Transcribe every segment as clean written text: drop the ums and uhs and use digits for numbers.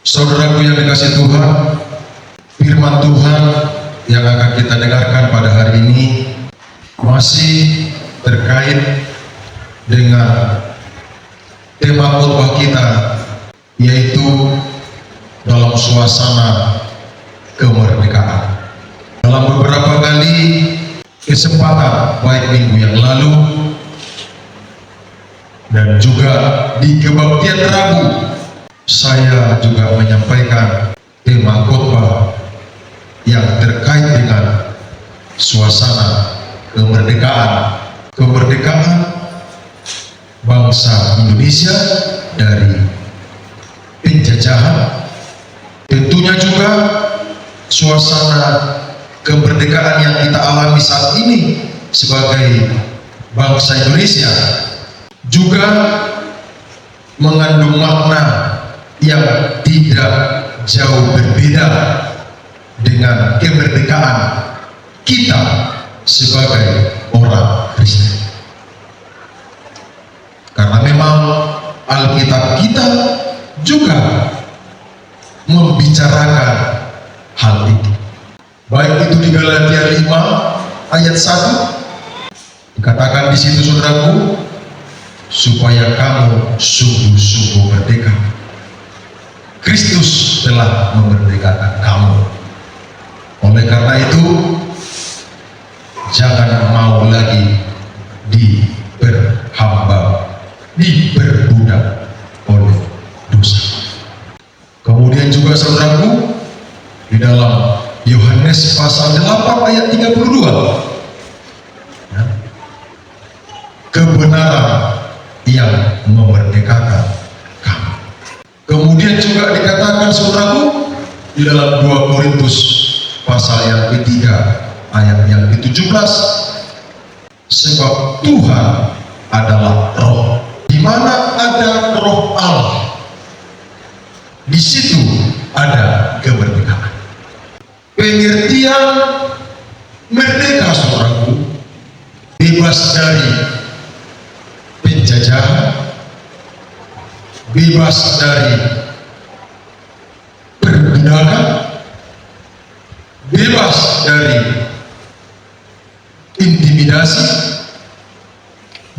Saudaraku yang dikasihi Tuhan, firman Tuhan yang akan kita dengarkan pada hari ini masih terkait dengan tema khotbah kita, yaitu dalam suasana kemerdekaan. Dalam beberapa kali kesempatan, baik minggu yang lalu dan juga di kebaktian Rabu, saya juga menyampaikan tema khotbah yang terkait dengan suasana kemerdekaan bangsa Indonesia dari penjajahan. Tentunya juga suasana kemerdekaan yang kita alami saat ini sebagai bangsa Indonesia juga mengandung makna yang tidak jauh berbeda dengan kemerdekaan kita sebagai orang Kristen. Karena memang Alkitab kita juga membicarakan hal itu. Baik itu di Galatia 5 ayat 1, dikatakan di situ, saudaraku, supaya kamu sungguh-sungguh merdeka. Kristus telah memerdekakan kamu. Oleh karena itu, jangan mau lagi diperbudak oleh dosa. Kemudian juga saudaraku, di dalam Yohanes pasal 8 ayat 32, kebenaran yang memerdekakan kamu. Kemudian juga dikatakan saudaraku di dalam 2 Korintus pasal yang ketiga ayat yang ke-17, sebab Tuhan adalah roh. Di mana ada roh Allah, di situ ada kemerdekaan. Pengertian merdeka, saudaraku, bebas dari penjajahan, bebas dari perbudakan, bebas dari intimidasi,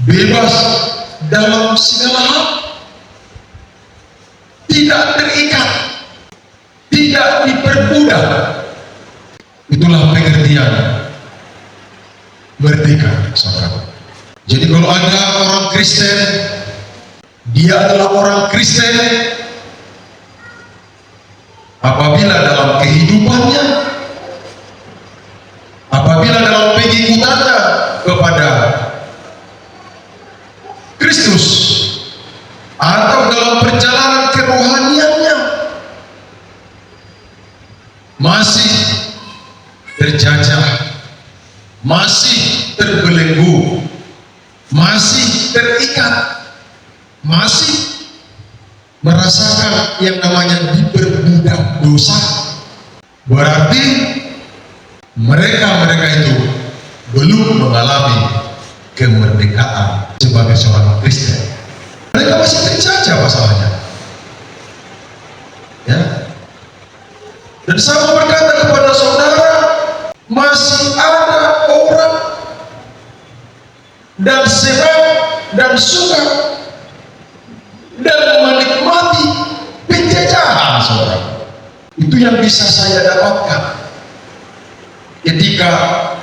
bebas dalam segala hal, tidak terikat, tidak diperbudak. Itulah pengertian merdeka, saudara. Jadi kalau ada orang Kristen, dia adalah orang Kristen apabila dalam kehidupannya, apabila dalam pengikutannya kepada Kristus, atau dalam perjalanan kerohaniannya masih terjajah, masih terbelenggu, masih terikat, masih merasakan yang namanya diperbudak dosa, berarti mereka itu belum mengalami kemerdekaan sebagai seorang Kristen. Mereka masih terjajah masalahnya, ya. Dan saya mau berkata kepada saudara, masih ada orang dan senang dan suka dan menikmati penjajahan, saudara. Itu yang bisa saya dapatkan ketika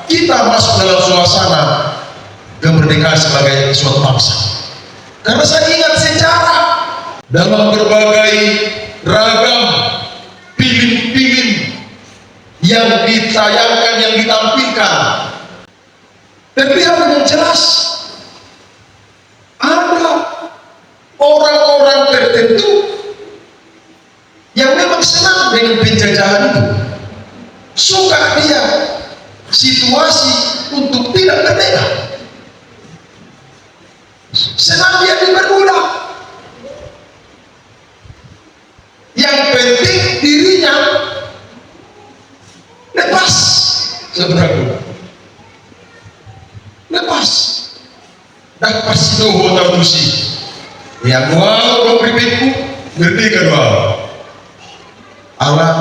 kita masuk dalam suasana kemerdekaan sebagai suatu bangsa. Karena saya ingat sejarah dalam berbagai ragam film-film yang ditayangkan, yang ditampilkan, terlihat dengan jelas ada orang-orang tertentu yang memang senang dengan penjajahan itu, suka dia situasi untuk tidak merdeka, senang dia diperbudak. Yang penting dirinya lepas, saudaraku, lepas. Dapat sidoho tahu si yang doa pribadiku merdeka doa. Allah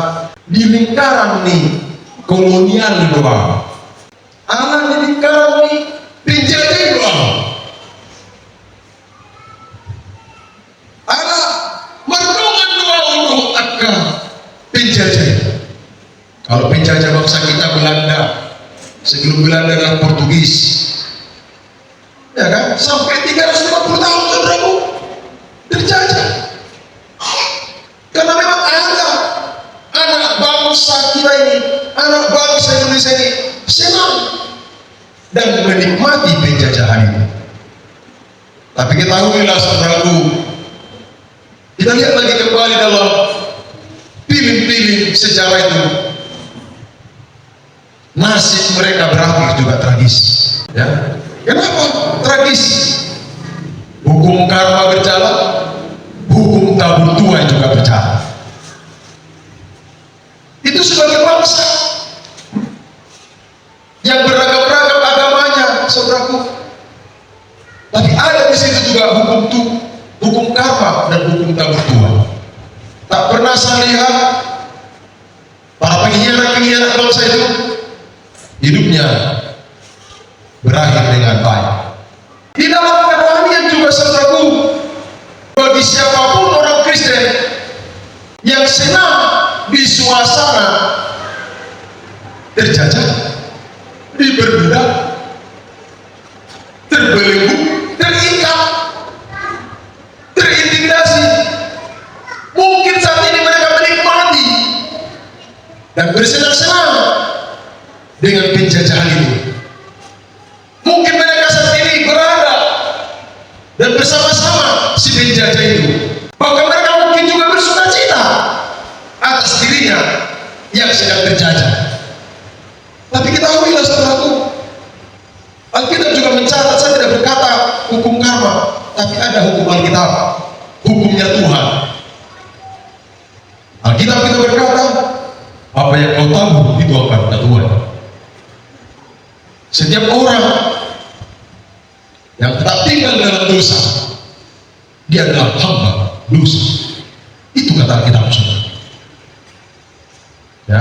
di lingkaran nih kolonial doang, Allah di lingkaran nih penjajah doang, Allah merdungan doang untuk akan penjajah. Kalau penjajah bangsa kita Belanda, sebelum Belanda adalah Portugis, ya kan, sampai 350 tahun saudaraku terjajah. Karena memang ada anak bangsa kita ini, anak bangsa Indonesia ini senang dan menikmati penjajahan ini. Tapi ketahuilah saudaraku, kita lihat lagi kembali dalam film-film sejarah itu, nasib mereka berakhir juga tragis. Ya, kenapa tragis? Hukum karma berjalan, hukum tabur tuai juga berjalan. Itu sebagai bangsa yang beragam-ragam agamanya, saudaraku. Tapi ada di situ juga hukum karma dan hukum tabur tuai. Tak pernah saya lihat para pengkhianat bangsa itu hidupnya berakhir dengan baik. Di dalam kerohanian juga saudaraku, bagi siapapun orang Kristen yang senang di suasana terjajah, diperbudak, terbelenggu, terikat, terintimidasi, mungkin saat ini mereka menikmati dan bersenang-senang dengan penjajahan itu. Mungkin mereka saat ini berada dan bersama-sama si penjajah itu. Bahkan mereka mungkin juga bersukacita atas dirinya yang sedang terjajah. Tapi ketahuilah saudaraku, Alkitab juga mencatat, saya tidak berkata hukum karma, tapi ada hukum Alkitab, hukumnya Tuhan. Alkitab itu berkata, apa yang kau tabur itu akan kau tuai. Setiap orang yang tetap tinggal dalam dosa, dia adalah hamba dosa. Itu kata Alkitab, saudara. Ya.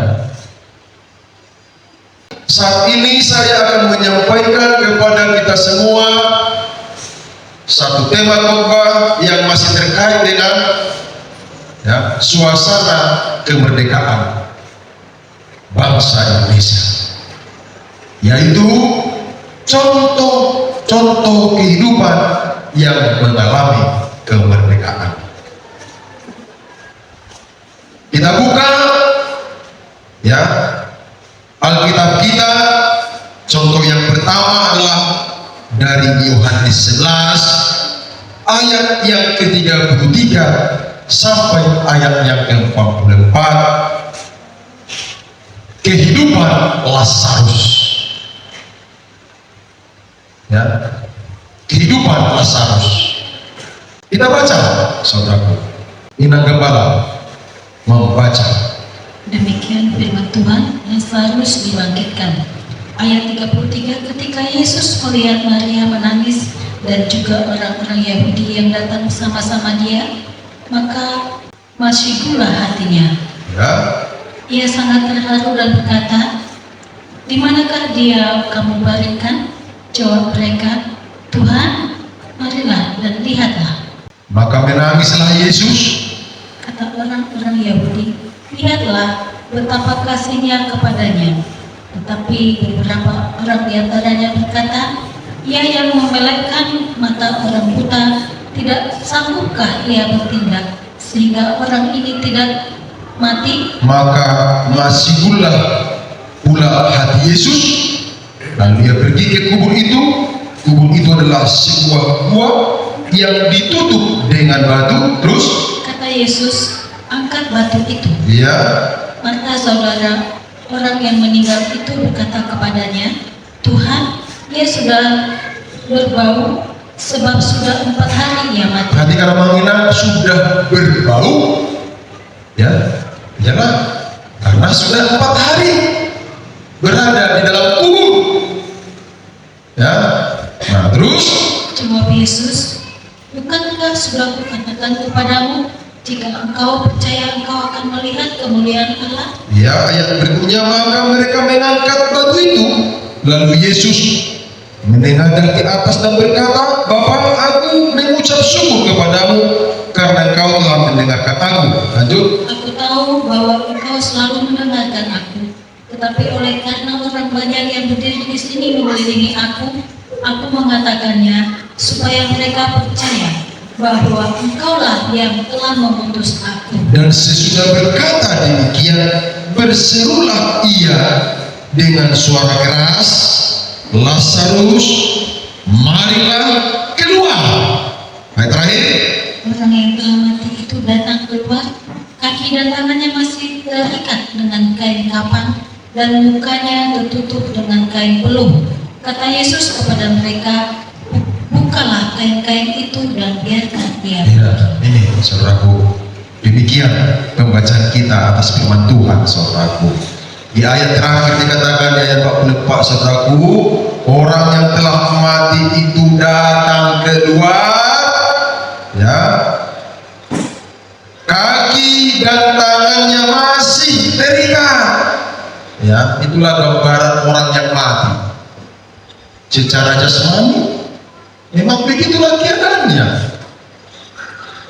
Saat ini saya akan menyampaikan kepada kita semua satu tema khotbah yang masih terkait dengan suasana kemerdekaan bangsa Indonesia, yaitu contoh kehidupan yang mengalami kemerdekaan. Kita buka ya Alkitab kita. Contoh yang pertama adalah dari Yohanes 11 ayat yang ke-33 sampai ayat yang ke-44. Kehidupan Lazarus. Ya, kehidupan Lazarus. Kita baca, saudaraku. Inang Gembala membaca. Demikian firman Tuhan. Lazarus dibangkitkan. Ayat 33, ketika Yesus melihat Maria menangis dan juga orang-orang Yahudi yang datang bersama-sama dia, maka masih pula hatinya. Ya. Ia sangat terharu dan berkata, "Di manakah dia kamu baringkan?" Jawab mereka, "Tuhan, marilah dan lihatlah." Maka menangislah Yesus. Kata orang-orang Yahudi, "Lihatlah betapa kasihnya kepadanya." Tetapi beberapa orang di antaranya berkata, "Ia yang memelekkan mata orang buta, tidak sanggupkah ia bertindak sehingga orang ini tidak mati?" Maka masih pula hati Yesus. Lalu ia pergi ke kubur itu. Kubur itu adalah sebuah gua yang ditutup dengan batu. Terus kata Yesus, "Angkat batu itu." Iya. Maka saudara orang yang meninggal itu berkata kepadanya, "Tuhan, ia sudah berbau, sebab sudah 4 hari ia mati." Berarti kalau menghina sudah berbau, ya, jangan, karena sudah 4 hari berada di dalam kubur. Ya, nah terus jawab Yesus, "Bukankah sudah kukatakan kepadamu Jika engkau percaya, engkau akan melihat kemuliaan Allah. Ya, ayat berikutnya, maka mereka mengangkat batu itu. Lalu Yesus menengadah di atas dan berkata, Bapa, aku mengucap syukur kepadamu karena engkau telah mendengar kataku. Lanjut. Aku tahu bahwa engkau selalu mendengarkan aku, tetapi oleh karena orang banyak yang berdiri di sini mengelilingi aku mengatakannya supaya mereka percaya bahwa engkaulah yang telah mengutus aku. Dan sesudah berkata demikian, berserulah ia dengan suara keras, Lazarus, marilah keluar. Ayat terakhir. Orang yang telah mati itu datang keluar, kaki dan tangannya masih terikat dengan kain kapan dan mukanya tertutup dengan kain peluh. Kata Yesus kepada mereka, bukalah kain-kain itu dan biarkan dia. Ya, ini saudaraku, demikian pembacaan kita atas firman Tuhan, saudaraku. Di ayat terakhir dikatakan, di ayat 44, saudaraku, orang yang telah mati itu datang keluar, ya, kaki dan tangannya masih terikat. Ya, itulah gambaran orang yang mati secara jasmani. Memang begitulah keadaannya.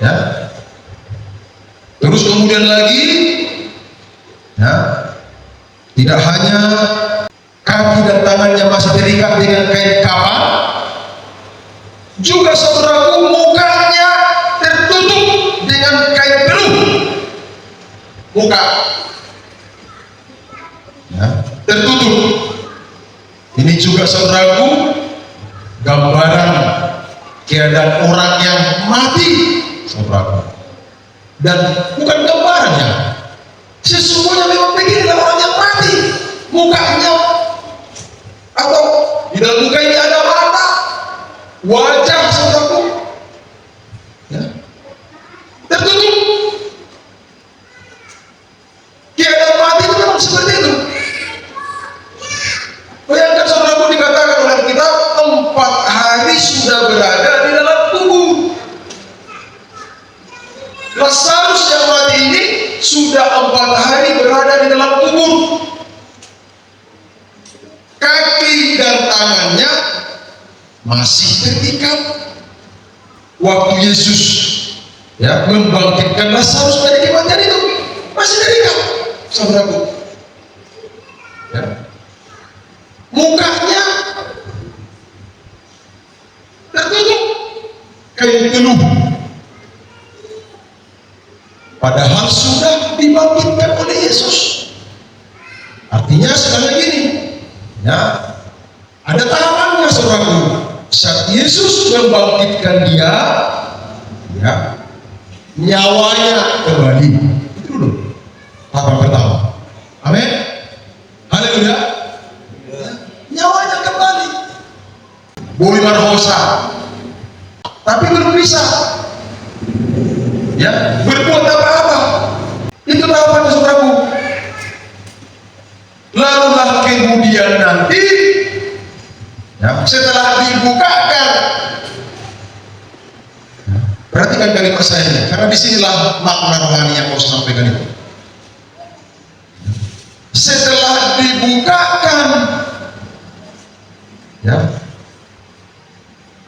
Ya. Terus kemudian lagi, ya, tidak hanya kaki dan tangannya masih terikat dengan kain kapan, juga saudaraku mukanya tertutup dengan kain peluh. Muka, ya, tertutup. Ini juga saudaraku gambaran keadaan orang yang mati, saudaraku. Dan bukan gambarannya, sesungguhnya memang beginilah orang yang mati. Mukanya, atau di dalam muka ini ada mata, wajah, saudaraku, ya, tertutup. Keadaan mati itu memang seperti itu. Bayangkan saudaraku, dikatakan oleh kita 4 hari sudah berada di dalam kubur. Lazarus yang mati ini sudah 4 hari berada di dalam kubur. Kaki dan tangannya masih terikat. Waktu Yesus, ya, membangkitkan Lazarus dari kematian itu, masih terikat, saudaraku. Ya. Mukanya tertutup kain peluh, padahal sudah dibangkitkan oleh Yesus. Artinya sekarang gini, ya, ada tahapannya, saudaraku. Saat Yesus membangkitkan dia, ya, nyawanya kembali. Itu dulu tahapan pertama. Amin. Haleluya. Nyawanya kembali. Boleh berdosa, tapi belum bisa, ya, berbuat apa-apa. Itu tahapan, saudaraku. Lalulah kemudian nanti, ya, setelah dibukakan, ya, perhatikan kalimat saya ini, karena disinilah makna rohani yang mau sampaikan itu. Setelah dibukakan, ya,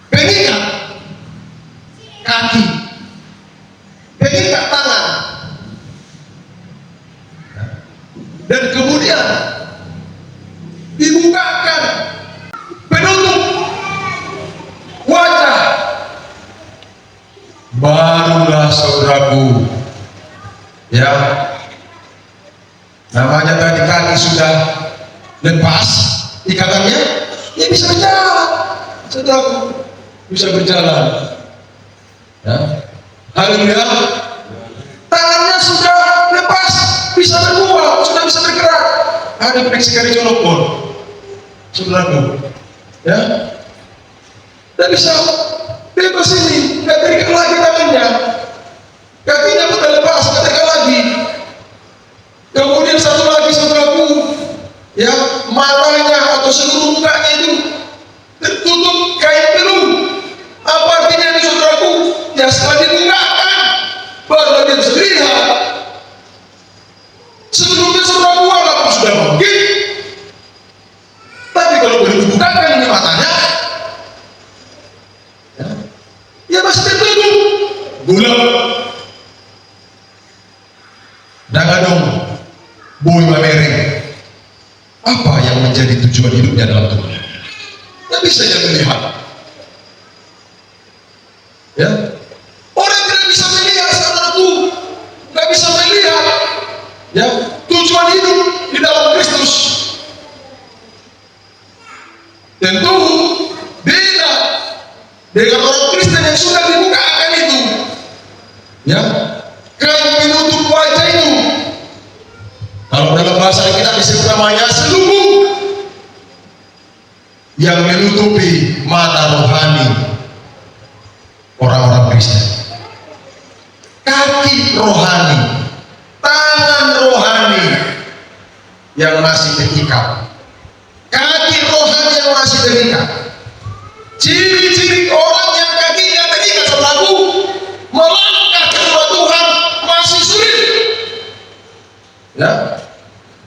pengikat kaki, pengikat tangan, ya, dan kemudian dibukakan penutup wajah, barulah saudaraku, ya, namanya tadi kaki sudah lepas ikatannya, dia bisa berjalan, saudaraku, bisa berjalan, ya. Haleluya. Tangannya sudah lepas, bisa berbuat, sudah bisa bergerak. Ada fleksi colopon, saudaraku, ya, dan bisa bebas ini, nggak terikat lagi tangannya, kakinya sudah lepas, nggak terikat lagi. Kemudian satu lagi, saudaraku, ya, matanya atau seluruh mukanya itu tertutup kain peluh. Apa artinya ini, saudaraku? Ya, setelah dibukakan, baru dia gula, dagadong, boy mamereng. Apa yang menjadi tujuan hidupnya dalam Tuhan? Tidak bisa dia melihat. Ya, orang tidak bisa melihat saudaraku, tidak bisa melihat. Ya, tujuan hidup di dalam Kristus. Tentu beda dengan orang Kristen yang sudah dibukakan itu. Ya, kain penutup wajah itu. Kalau dalam bahasa kita disebut namanya selubung yang menutupi mata rohani orang-orang Kristen. Kaki rohani, tangan rohani yang masih terikat, kaki rohani yang masih terikat. Ciri-ciri orang yang kakinya terikat selalu melangkah ke rumah Tuhan masih sulit. Ya,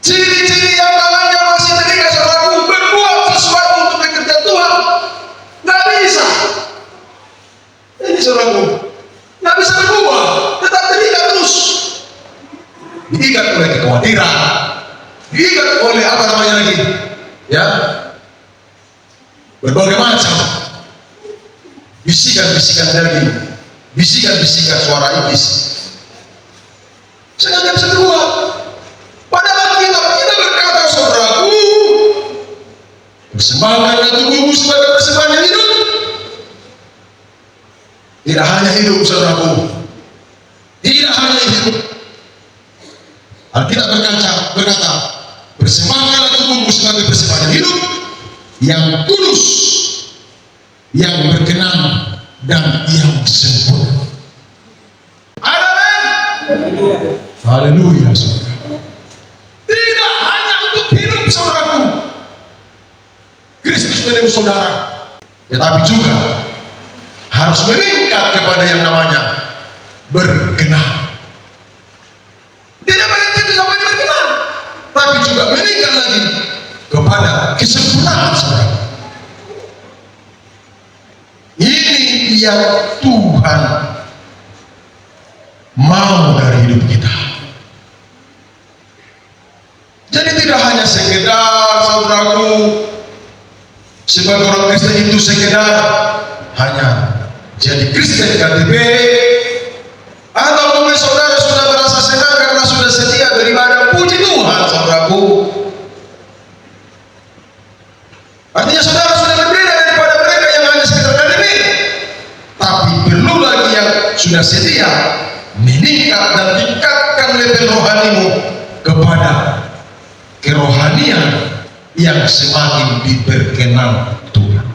ciri-ciri yang tangannya masih terikat selalu berbuat sesuatu untuk pekerjaan Tuhan nggak bisa. Ini saudaraku, nggak bisa berubah, tetap terikat terus. Diikat oleh kekhawatiran, diikat oleh apa namanya lagi, ya, berbagai macam bisikan-bisikan dari, bisikan-bisikan suara iblis. Saya nggak bisa berubah. Padahal kita berkata, saudaraku, persembahkanlah tubuhmu sebagai persembahan yang hidup. Tidak hanya hidup, saudaraku, tidak hanya hidup. Alkitab berkata, persembahkanlah tubuhmu sebagai persembahan yang hidup, yang kudus, yang berkenan, dan yang sempurna. Amin. Haleluya, saudara. Tidak hanya untuk hidup, saudaraku, Kristus menebus saudara, tetapi juga harus meningkat kepada yang namanya berkenan. Tidak berhenti sampai berkenan, tapi juga meningkat lagi kepada kesempurnaan, saudara. Ini yang Tuhan mau dari hidup kita. Jadi tidak hanya sekedar, saudaraku, sebagai orang Kristen itu sekedar hanya jadi Kristen KTP, atau mungkin saudara sudah merasa senang karena sudah setia beribadah, puji Tuhan, saudaraku. Artinya saudara sudah berbeda daripada mereka yang hanya sekedar KTP, tapi perlu lagi yang sudah setia meningkat dan tingkatkan level rohanimu kepada kerohanian yang semakin diberkenan Tuhan.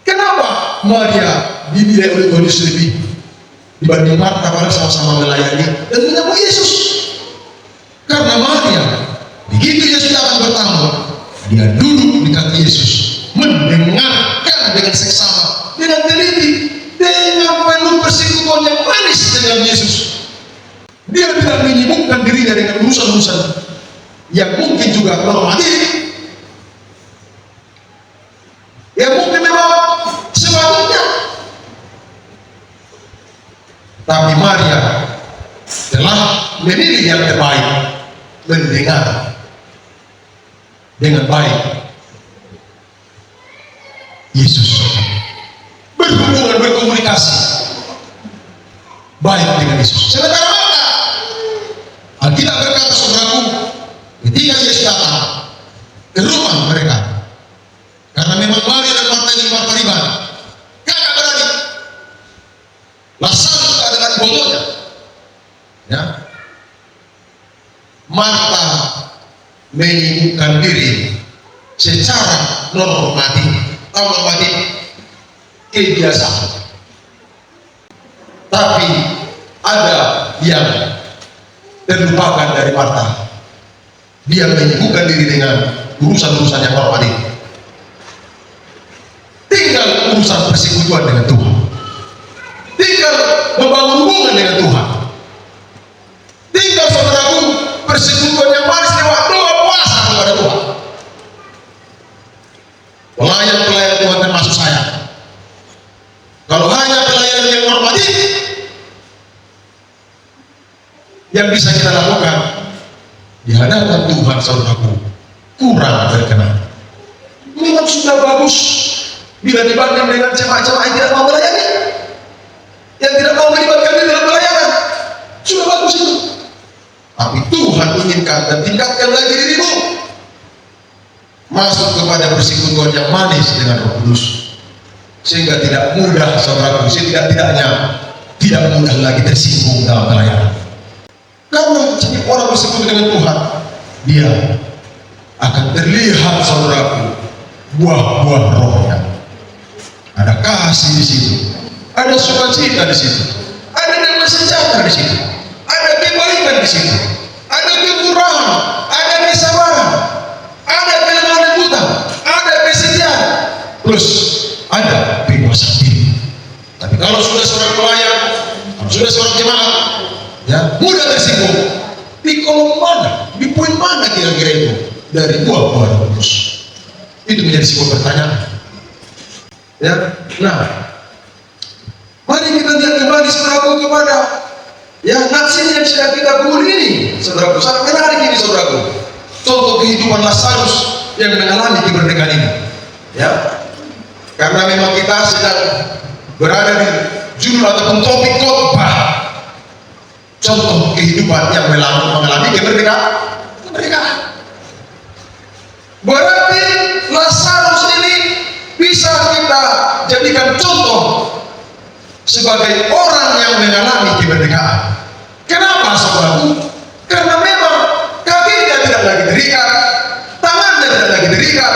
Kenapa Maria dinilai oleh Tuhan Yesus lebih dibanding Marta, padahal sama-sama melayani dan menyambut Yesus? Karena Maria, begitu Yesus akan bertamu, dia duduk di kaki Yesus, mendengarkan dengan seksama, dengan teliti, dengan penuh persekutuan yang manis dengan Yesus. Dia tidak menyibukkan dirinya dengan urusan-urusan yang mungkin juga normatif, yang mungkin memang sepatutnya. Tapi Maria telah memilih yang terbaik, mendengar dengan baik Yesus, berhubungan, berkomunikasi baik dengan Yesus. Sementara Marta, Alkitab berkata, saudaraku, ketika Yesus datang ke rumah mereka, karena memang Maria dan Marta ini Marta riban, kakak beradik, Lazarus juga ada adik bonggonya, ya. Marta menyibukkan diri secara normatif, kebiasaan. Tapi ada yang terlupakan dari Marta. Dia menyibukkan diri dengan urusan-urusan yang normatif. Tinggal urusan persekutuan dengan Tuhan. Tinggal membangun hubungan dengan Tuhan. Tinggal, saudaraku, persekutuan yang manis lewat doa puasa kepada Tuhan. Pelayan-pelayan Tuhan termasuk saya. Kalau hanya pelayanan yang normatif, yang bisa kita lakukan di hadapan Tuhan, saudaraku, kurang berkenan. Memang sudah bagus bila dibanding dengan jemaat-jemaat yang tidak mau melayani, yang tidak mau melibatkan diri dalam pelayanan, sudah bagus itu. Tapi Tuhan inginkan dan tingkatkan lagi dirimu masuk kepada persekutuan yang manis dengan Roh Kudus, sehingga tidak mudah, saudaraku, setidak-tidaknya tidak mudah lagi tersinggung dalam pelayanan. Karena jika orang bersekutu dengan Tuhan, dia akan terlihat, saudaraku, buah-buah rohnya. Ada kasih di situ, ada sukacita di situ, ada damai sejahtera di situ, ada kebaikan di situ, ada kemurahan, ada kesabaran, ada kelemah lembutan, ada kesetiaan, plus ada penguasaan diri. Tapi kalau sudah seorang pelayan, kalau sudah seorang jemaat, ya mudah tersinggung. Di kolom mana, di poin mana kira-kira itu dari buah-buah Roh Kudus? Itu menjadi sebuah pertanyaan. Ya, nah, mari kita lihat kembali, saudaraku, kepada ya nasi yang sedang kita kulik ini, saudaraku. Sangat menarik ini, saudaraku. Contoh kehidupan Lazarus yang mengalami kemerdekaan ini. Ya, karena memang kita sedang berada di judul ataupun topik khotbah, contoh kehidupan yang mengalami kemerdekaan. Berarti Lazarus ini bisa kita jadikan contoh sebagai orang yang mengalami kemerdekaan. Kenapa, saudaraku? Karena memang kakinya tidak lagi terikat, tangannya tidak lagi terikat,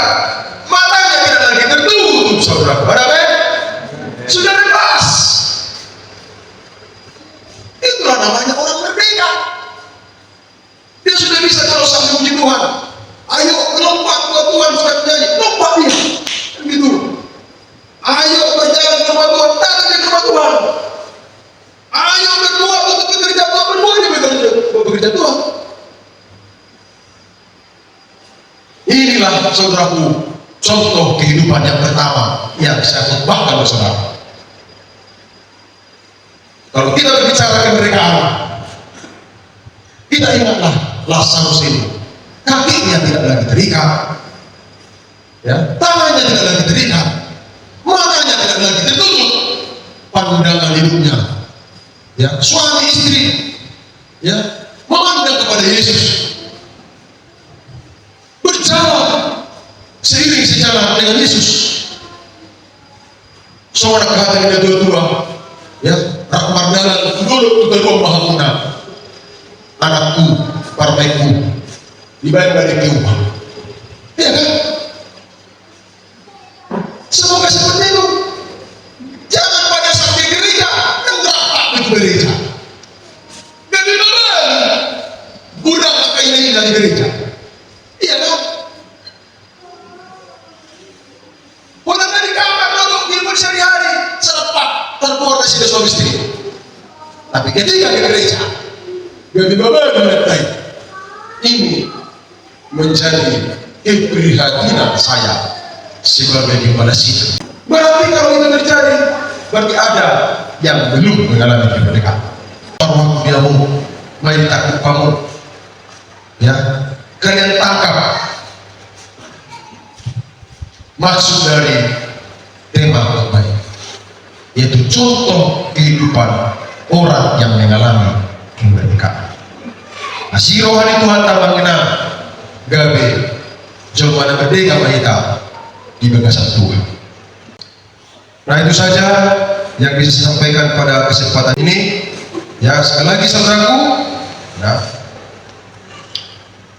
matanya tidak lagi tertutup, saudaraku. Sudah bebas. Itulah namanya orang merdeka. Dia sudah bisa kalau sambil puji Tuhan, ayo lompat buat Tuhan, sudah menyanyi, lompat dia, gitu. Ayo berjalan ke rumah Tuhan, datang ke rumah Tuhan. Ayo berdoa untuk bekerja Tuhan, berdoa dia bekerja Tuhan. Inilah, saudaraku, contoh kehidupan yang pertama yang saya khotbahkan, saudara. Kalau kita berbicara kemerdekaan, kita ingatlah Lazarus ini. Kakinya tidak lagi terikat, ya, tangannya tidak lagi terikat, matanya tidak lagi tertutup. Pandangan hidupnya, ya, suami istri, ya, memandang kepada Yesus, berjalan seiring sejalan dengan Yesus. Seorang kata dua-dua, ya, Rahmadalan dulu kedua mahamuna, anakku, parmaiku, dibayar-bayar keupah. Iya kan? Semoga seperti itu. Jangan pada saat di gereja ngerak di gereja. Jadi benar, budak pakai ini dari gereja. Iya kan? Budak dari kamar duduk di sehari-hari selepas terbuat dari suami istri. Tapi ketika di gereja, jadi benar menyertai. Ini menjadi keprihatinan saya sebagai kepala sidang. Berarti kalau itu terjadi, berarti ada yang belum mengalami kemerdekaan. Orang dia mau main takut kamu, ya, kalian tangkap maksud dari tema khotbah ini, yaitu contoh kehidupan orang yang mengalami kemerdekaan. Asih rohani Tuhan tak mengenal gabe jawaban merdeka kita di bagasan Tuhan. Nah, itu saja yang bisa saya sampaikan pada kesempatan ini. Ya, sekali lagi saudaraku, nah,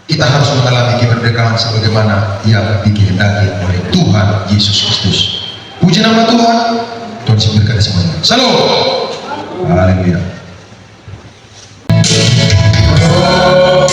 kita harus mengalami kemerdekaan sebagaimana yang dikehendaki oleh Tuhan Yesus Kristus. Puji nama Tuhan. Tuhan berkati semuanya. Salam. Haleluya. Oh,